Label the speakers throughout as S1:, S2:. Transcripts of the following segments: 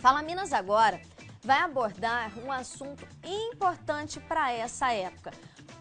S1: Fala Minas agora vai abordar um assunto importante para essa época.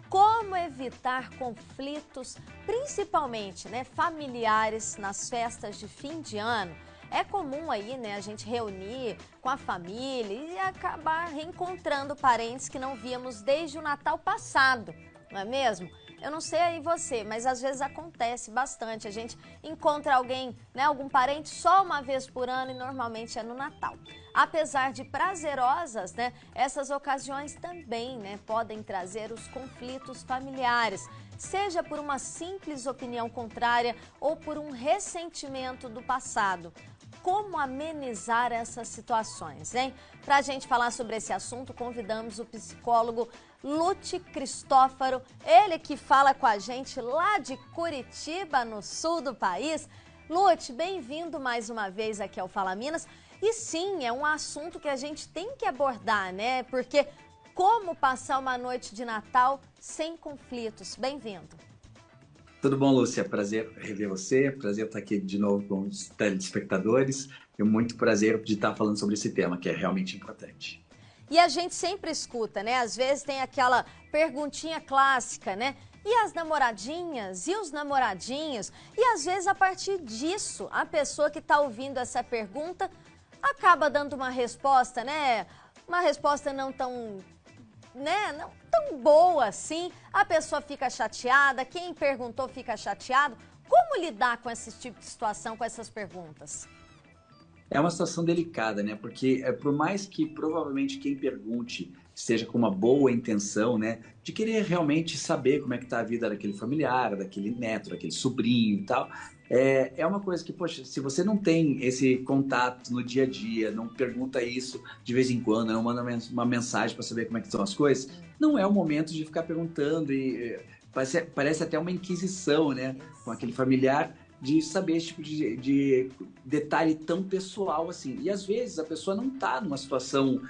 S1: Como evitar conflitos, principalmente familiares, nas festas de fim de ano. É comum aí, a gente reunir com a família e acabar reencontrando parentes que não víamos desde o Natal passado, não é mesmo? Eu não sei aí você, mas às vezes acontece bastante. A gente encontra alguém, algum parente só uma vez por ano e normalmente é no Natal. Apesar de prazerosas, essas ocasiões também, podem trazer os conflitos familiares, seja por uma simples opinião contrária ou por um ressentimento do passado. Como amenizar essas situações, hein? Para a gente falar sobre esse assunto, convidamos o psicólogo Lute Cristófaro, ele que fala com a gente lá de Curitiba, no sul do país. Lute, bem-vindo mais uma vez aqui ao Fala Minas. E sim, é um assunto que a gente tem que abordar, Porque como passar uma noite de Natal sem conflitos? Bem-vindo.
S2: Tudo bom, Lúcia? Prazer rever você, prazer estar aqui de novo com os telespectadores e muito prazer de estar falando sobre esse tema, que é realmente importante.
S1: E a gente sempre escuta, Às vezes tem aquela perguntinha clássica, E as namoradinhas? E os namoradinhos? E às vezes a partir disso, a pessoa que está ouvindo essa pergunta acaba dando uma resposta, Uma resposta não tão não tão boa assim, a pessoa fica chateada, quem perguntou fica chateado. Como lidar com esse tipo de situação, com essas perguntas?
S2: É uma situação delicada, Porque por mais que provavelmente quem pergunte esteja com uma boa intenção, De querer realmente saber como é que está a vida daquele familiar, daquele neto, daquele sobrinho e tal, é uma coisa que, poxa, se você não tem esse contato no dia a dia, não pergunta isso de vez em quando, não manda uma mensagem para saber como é que estão as coisas, não é o momento de ficar perguntando e parece até uma inquisição, Com aquele familiar, de saber esse tipo de detalhe tão pessoal assim. E às vezes a pessoa não está numa situação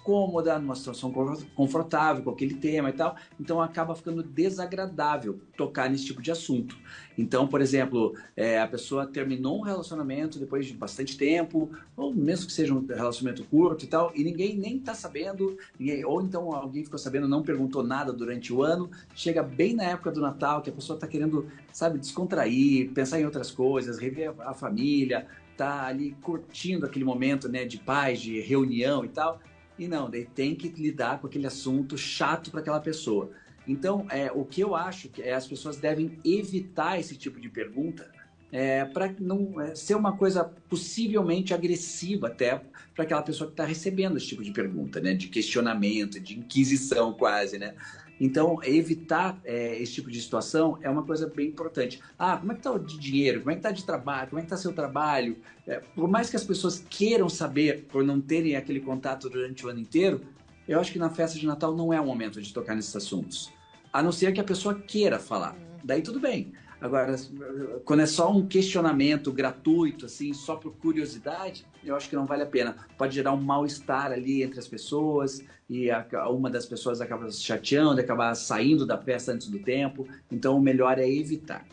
S2: cômoda, numa situação confortável com aquele tema e tal, então acaba ficando desagradável tocar nesse tipo de assunto. Então, por exemplo, a pessoa terminou um relacionamento depois de bastante tempo, ou mesmo que seja um relacionamento curto e tal, e ninguém nem está sabendo, ou então alguém ficou sabendo, não perguntou nada durante o ano, chega bem na época do Natal, que a pessoa está querendo, descontrair, pensar em outras coisas, rever a família, tá ali curtindo aquele momento, de paz, de reunião e tal, e não, daí tem que lidar com aquele assunto chato para aquela pessoa. Então, o que eu acho que as pessoas devem evitar esse tipo de pergunta para não ser uma coisa possivelmente agressiva até para aquela pessoa que está recebendo esse tipo de pergunta, de questionamento, de inquisição quase, Então, evitar esse tipo de situação é uma coisa bem importante. Como é que está o de dinheiro? Como é que está de trabalho? Como é que está seu trabalho? Por mais que as pessoas queiram saber, por não terem aquele contato durante o ano inteiro, eu acho que na festa de Natal não é o momento de tocar nesses assuntos. A não ser que a pessoa queira falar. Daí tudo bem. Agora, quando é só um questionamento gratuito, assim, só por curiosidade, eu acho que não vale a pena. Pode gerar um mal-estar ali entre as pessoas e uma das pessoas acaba se chateando, acaba saindo da festa antes do tempo. Então, o melhor é evitar.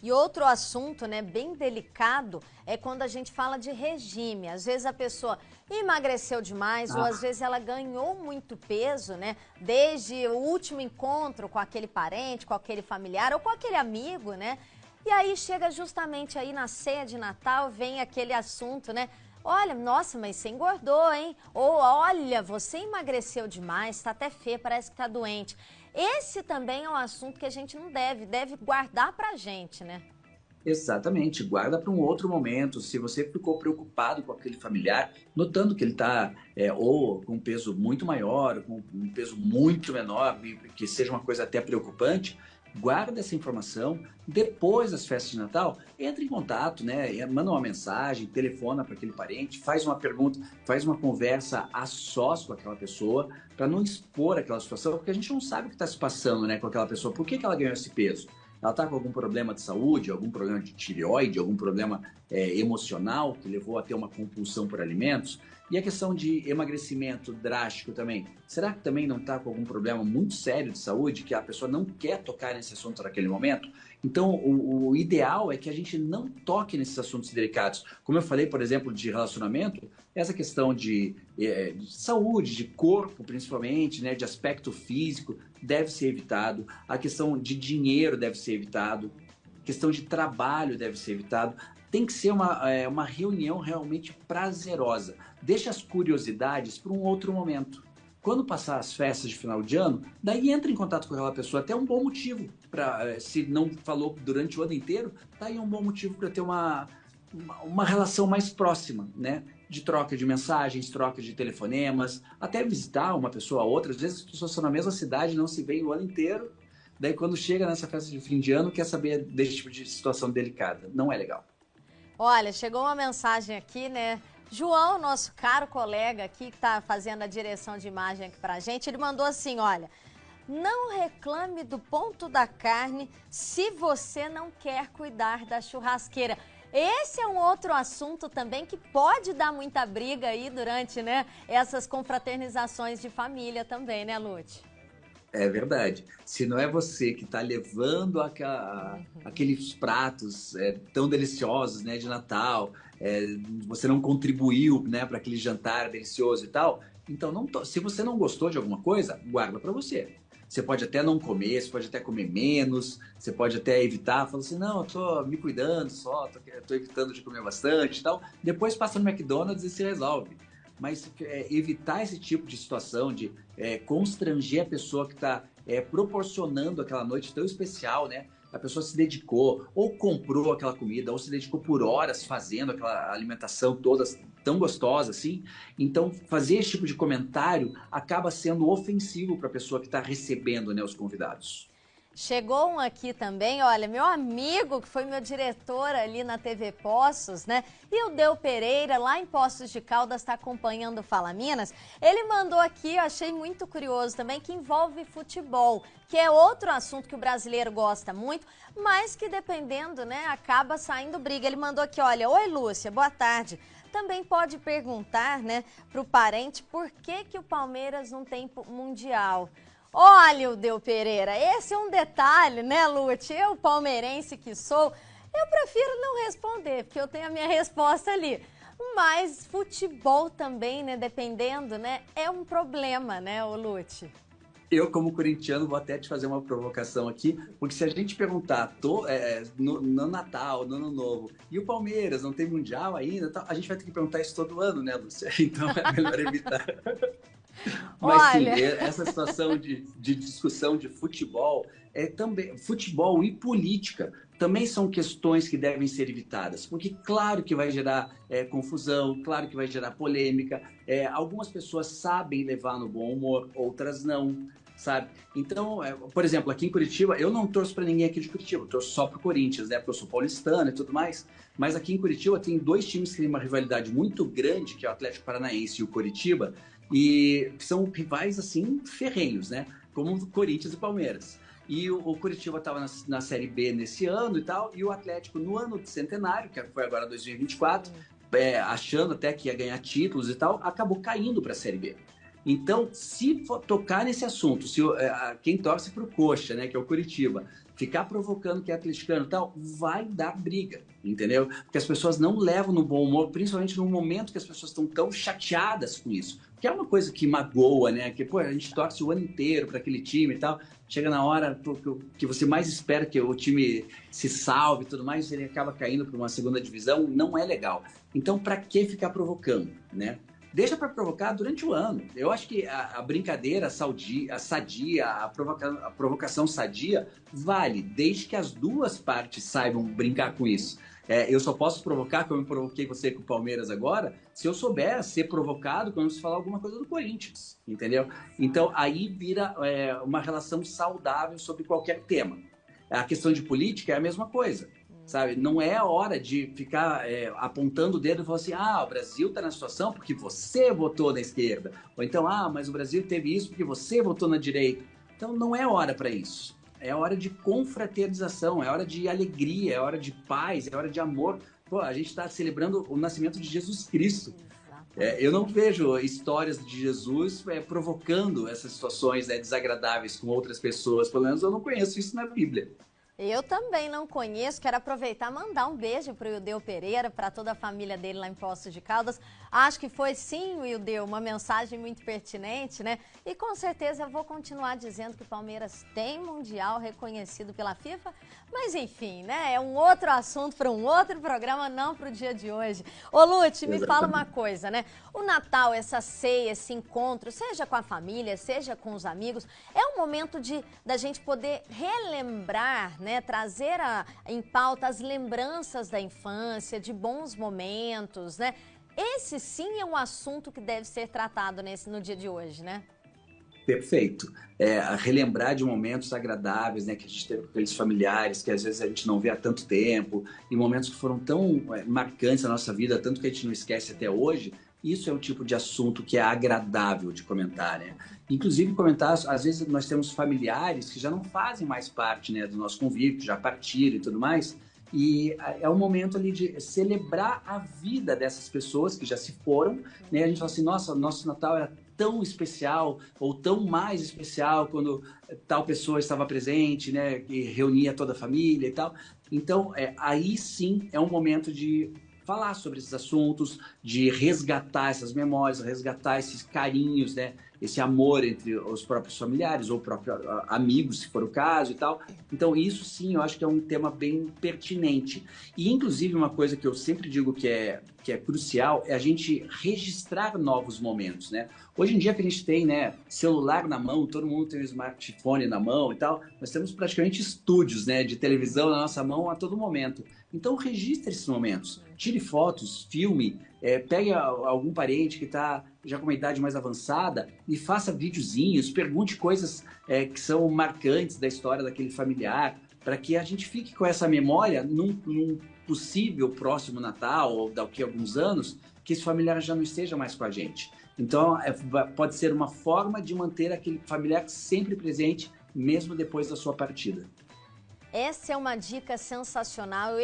S1: E outro assunto, bem delicado, é quando a gente fala de regime. Às vezes a pessoa emagreceu demais ou às vezes ela ganhou muito peso, Desde o último encontro com aquele parente, com aquele familiar ou com aquele amigo, E aí chega justamente aí na ceia de Natal, vem aquele assunto, Olha, nossa, mas você engordou, hein? Ou olha, você emagreceu demais, tá até feia, parece que tá doente. Esse também é um assunto que a gente não deve guardar pra gente,
S2: Exatamente, guarda para um outro momento. Se você ficou preocupado com aquele familiar, notando que ele está ou com um peso muito maior, ou com um peso muito menor, que seja uma coisa até preocupante, guarda essa informação. Depois das festas de Natal, entre em contato, manda uma mensagem, telefona para aquele parente, faz uma pergunta, faz uma conversa a sós com aquela pessoa, para não expor aquela situação, porque a gente não sabe o que está se passando, com aquela pessoa. Por que ela ganhou esse peso? Ela está com algum problema de saúde, algum problema de tireoide, algum problema emocional, que levou a ter uma compulsão por alimentos, e a questão de emagrecimento drástico também. Será que também não está com algum problema muito sério de saúde, que a pessoa não quer tocar nesse assunto naquele momento? Então, o ideal é que a gente não toque nesses assuntos delicados. Como eu falei, por exemplo, de relacionamento, essa questão de saúde, de corpo principalmente, né, de aspecto físico, deve ser evitado. A questão de dinheiro deve ser evitado. A questão de trabalho deve ser evitado. Tem que ser uma reunião realmente prazerosa. Deixa as curiosidades para um outro momento. Quando passar as festas de final de ano, daí entra em contato com aquela pessoa. Até um bom motivo. Se não falou durante o ano inteiro, daí é um bom motivo para ter uma relação mais próxima, né? De troca de mensagens, troca de telefonemas, até visitar uma pessoa ou outra. Às vezes as pessoas estão na mesma cidade, não se veem o ano inteiro. Daí quando chega nessa festa de fim de ano, quer saber desse tipo de situação delicada. Não é legal.
S1: Olha, chegou uma mensagem aqui, né? João, nosso caro colega aqui, que está fazendo a direção de imagem aqui pra gente, ele mandou assim, olha, não reclame do ponto da carne se você não quer cuidar da churrasqueira. Esse é um outro assunto também que pode dar muita briga aí durante, né, essas confraternizações de família também, né, Lute?
S2: É verdade. Se não é você que está levando aqueles pratos tão deliciosos, né, de Natal, você não contribuiu, né, para aquele jantar delicioso e tal, então se você não gostou de alguma coisa, guarda para você. Você pode até não comer, você pode até comer menos, você pode até evitar, falar assim, não, eu tô me cuidando só, tô evitando de comer bastante e tal. Depois passa no McDonald's e se resolve. Mas evitar esse tipo de situação, de constranger a pessoa que está proporcionando aquela noite tão especial, né? A pessoa se dedicou, ou comprou aquela comida, ou se dedicou por horas fazendo aquela alimentação toda tão gostosa assim. Então, fazer esse tipo de comentário acaba sendo ofensivo para a pessoa que está recebendo, né, os convidados.
S1: Chegou um aqui também, olha, meu amigo, que foi meu diretor ali na TV Poços, né? E o Deu Pereira, lá em Poços de Caldas, está acompanhando o Fala Minas. Ele mandou aqui, eu achei muito curioso também, que envolve futebol, que é outro assunto que o brasileiro gosta muito, mas que dependendo, né, acaba saindo briga. Ele mandou aqui, olha, oi Lúcia, boa tarde. Também pode perguntar, né, para o parente por que o Palmeiras não tem mundial. Olha o Deu Pereira, esse é um detalhe, né, Lute? Eu, palmeirense que sou, eu prefiro não responder, porque eu tenho a minha resposta ali. Mas futebol também, né, dependendo, né, é um problema, né, o Lute?
S2: Eu, como corintiano, vou até te fazer uma provocação aqui, porque se a gente perguntar no Natal, no Ano Novo, e o Palmeiras não tem Mundial ainda, a gente vai ter que perguntar isso todo ano, né, Lúcia? Então é melhor evitar. Mas
S1: Olha...
S2: sim, essa situação de discussão de futebol, também, futebol e política também são questões que devem ser evitadas, porque claro que vai gerar confusão, claro que vai gerar polêmica, algumas pessoas sabem levar no bom humor, outras não, sabe? Então, por exemplo, aqui em Curitiba, eu não torço para ninguém aqui de Curitiba, eu torço só para o Corinthians, né? Porque eu sou paulistano e tudo mais, mas aqui em Curitiba tem dois times que têm uma rivalidade muito grande, que é o Atlético Paranaense e o Coritiba, e são rivais, assim, ferrenhos, né? Como o Corinthians e o Palmeiras. E o Curitiba estava na Série B nesse ano e tal, e o Atlético no ano de centenário, que foi agora 2024, achando até que ia ganhar títulos e tal, acabou caindo para a Série B. Então, se for tocar nesse assunto, se quem torce para o Coxa, né, que é o Curitiba, ficar provocando que é atleticano e tal, vai dar briga, entendeu? Porque as pessoas não levam no bom humor, principalmente no momento que as pessoas estão tão chateadas com isso. Que é uma coisa que magoa, né? Que, pô, a gente torce o ano inteiro para aquele time e tal. Chega na hora que você mais espera que o time se salve e tudo mais, ele acaba caindo para uma segunda divisão, não é legal. Então, para que ficar provocando, né? Deixa para provocar durante o ano. Eu acho que a brincadeira sadia, a provocação sadia vale, desde que as duas partes saibam brincar com isso. Eu só posso provocar, como eu provoquei você com o Palmeiras agora, se eu souber ser provocado quando se falar alguma coisa do Corinthians, entendeu? Então, aí vira uma relação saudável sobre qualquer tema. A questão de política é a mesma coisa. Sabe? Não é a hora de ficar apontando o dedo e falar assim, o Brasil está na situação porque você votou na esquerda. Ou então, mas o Brasil teve isso porque você votou na direita. Então, não é hora para isso. É hora de confraternização, é hora de alegria, é hora de paz, é hora de amor. pô, a gente está celebrando o nascimento de Jesus Cristo.
S1: Exatamente.
S2: Eu não vejo histórias de Jesus provocando essas situações, né, desagradáveis com outras pessoas. Pelo menos eu não conheço isso na Bíblia.
S1: Eu também não conheço, quero aproveitar e mandar um beijo para o Ildeu Pereira, para toda a família dele lá em Poços de Caldas. Acho que foi sim, Ildeu, uma mensagem muito pertinente, né? E com certeza eu vou continuar dizendo que o Palmeiras tem Mundial reconhecido pela FIFA, mas enfim, né? É um outro assunto para um outro programa, não para o dia de hoje. Ô Lute, me fala uma coisa, né? O Natal, essa ceia, esse encontro, seja com a família, seja com os amigos, é um momento da gente poder relembrar, né? Trazer em pauta as lembranças da infância, de bons momentos, né? Esse sim é um assunto que deve ser tratado no dia de hoje, né?
S2: Perfeito. Relembrar de momentos agradáveis, né, que a gente teve com aqueles familiares que às vezes a gente não vê há tanto tempo, e momentos que foram tão marcantes na nossa vida, tanto que a gente não esquece até hoje. Isso é um tipo de assunto que é agradável de comentar, né? Inclusive comentar, às vezes nós temos familiares que já não fazem mais parte, né, do nosso convívio, que já partiram e tudo mais, e é um momento ali de celebrar a vida dessas pessoas que já se foram, né? A gente fala assim, nossa, nosso Natal era tão especial ou tão mais especial quando tal pessoa estava presente, né? E reunia toda a família e tal. Então, aí sim é um momento de falar sobre esses assuntos, de resgatar essas memórias, resgatar esses carinhos, né? Esse amor entre os próprios familiares ou próprios amigos, se for o caso e tal. Então, isso sim, eu acho que é um tema bem pertinente. E, inclusive, uma coisa que eu sempre digo que é crucial é a gente registrar novos momentos, né? Hoje em dia que a gente tem, né, celular na mão, todo mundo tem um smartphone na mão e tal, nós temos praticamente estúdios, né, de televisão na nossa mão a todo momento. Então, registre esses momentos, tire fotos, filme, pegue algum parente que está já com uma idade mais avançada e faça videozinhos, pergunte coisas que são marcantes da história daquele familiar, para que a gente fique com essa memória num possível próximo Natal ou daqui a alguns anos, que esse familiar já não esteja mais com a gente. Então, pode ser uma forma de manter aquele familiar sempre presente, mesmo depois da sua partida.
S1: Essa é uma dica sensacional.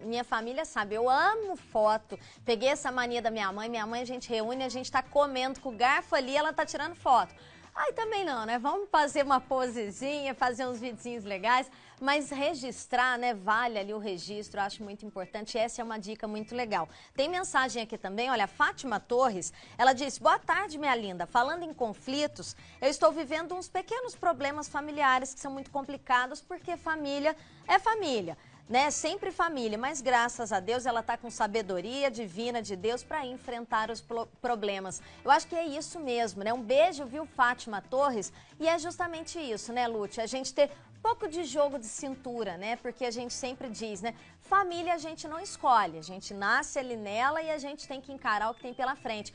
S1: Minha família sabe, eu amo foto. Peguei essa mania da minha mãe a gente reúne, a gente tá comendo com o garfo ali, ela tá tirando foto. Aí também não, né? Vamos fazer uma posezinha, fazer uns videozinhos legais, mas registrar, né? Vale ali o registro, eu acho muito importante. Essa é uma dica muito legal. Tem mensagem aqui também, olha, Fátima Torres, ela disse, boa tarde, minha linda. Falando em conflitos, eu estou vivendo uns pequenos problemas familiares que são muito complicados, porque família é família. Né? Sempre família, mas graças a Deus ela está com sabedoria divina de Deus para enfrentar os problemas. Eu acho que é isso mesmo, né? Um beijo, viu, Fátima Torres? E é justamente isso, né, Lúcia? A gente ter um pouco de jogo de cintura, né? Porque a gente sempre diz, né? Família a gente não escolhe, a gente nasce ali nela e a gente tem que encarar o que tem pela frente.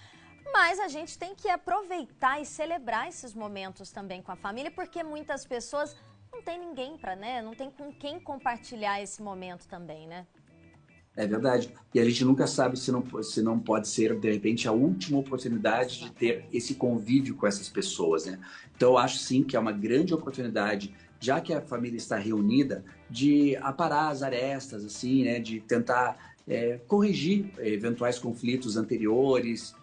S1: Mas a gente tem que aproveitar e celebrar esses momentos também com a família, porque muitas pessoas não tem ninguém para, né? Não tem com quem compartilhar esse momento também, né?
S2: É verdade. E a gente nunca sabe se não pode ser, de repente, a última oportunidade de ter esse convívio com essas pessoas, né? Então, eu acho sim que é uma grande oportunidade, já que a família está reunida, de aparar as arestas, assim, né? De tentar corrigir eventuais conflitos anteriores,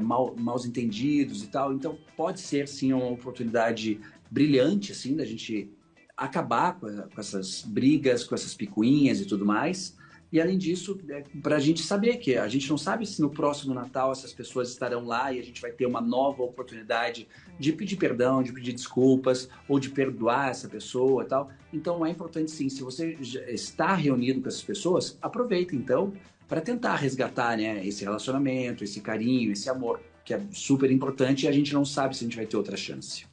S2: maus entendidos e tal. Então, pode ser, sim, uma oportunidade brilhante, assim, da gente acabar com essas brigas, com essas picuinhas e tudo mais. E além disso, para a gente saber que a gente não sabe se no próximo Natal essas pessoas estarão lá e a gente vai ter uma nova oportunidade de pedir perdão, de pedir desculpas ou de perdoar essa pessoa e tal. Então é importante sim, se você já está reunido com essas pessoas, aproveita então para tentar resgatar, né, esse relacionamento, esse carinho, esse amor, que é super importante e a gente não sabe se a gente vai ter outra chance.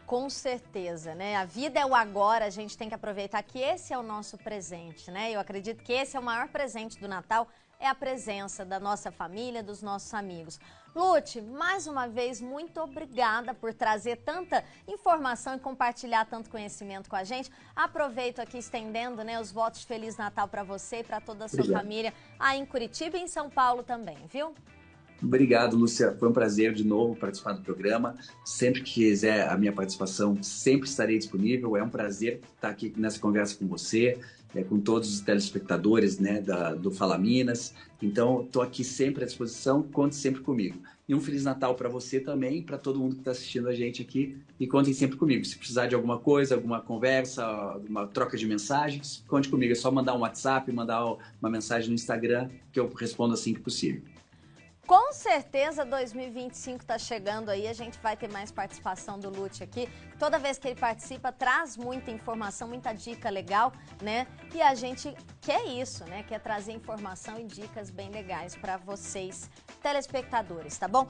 S1: Com certeza, né? A vida é o agora, a gente tem que aproveitar que esse é o nosso presente, né? Eu acredito que esse é o maior presente do Natal, é a presença da nossa família, dos nossos amigos. Lute, mais uma vez, muito obrigada por trazer tanta informação e compartilhar tanto conhecimento com a gente. Aproveito aqui estendendo, né, os votos de Feliz Natal para você e para toda a sua família aí em Curitiba e em São Paulo também, viu?
S2: Obrigado, Lúcia. Foi um prazer de novo participar do programa. Sempre que quiser a minha participação, sempre estarei disponível. É um prazer estar aqui nessa conversa com você. com todos os telespectadores, né, do Fala Minas. Então, estou aqui sempre à disposição, conte sempre comigo. E um Feliz Natal para você também, para todo mundo que está assistindo a gente aqui. E contem sempre comigo. Se precisar de alguma coisa, alguma conversa, uma troca de mensagens, conte comigo. É só mandar um WhatsApp, mandar uma mensagem no Instagram, que eu respondo assim que possível.
S1: Com certeza 2025 está chegando aí, a gente vai ter mais participação do Lúcio aqui. Toda vez que ele participa, traz muita informação, muita dica legal, né? E a gente quer isso, né? Quer trazer informação e dicas bem legais para vocês, telespectadores, tá bom?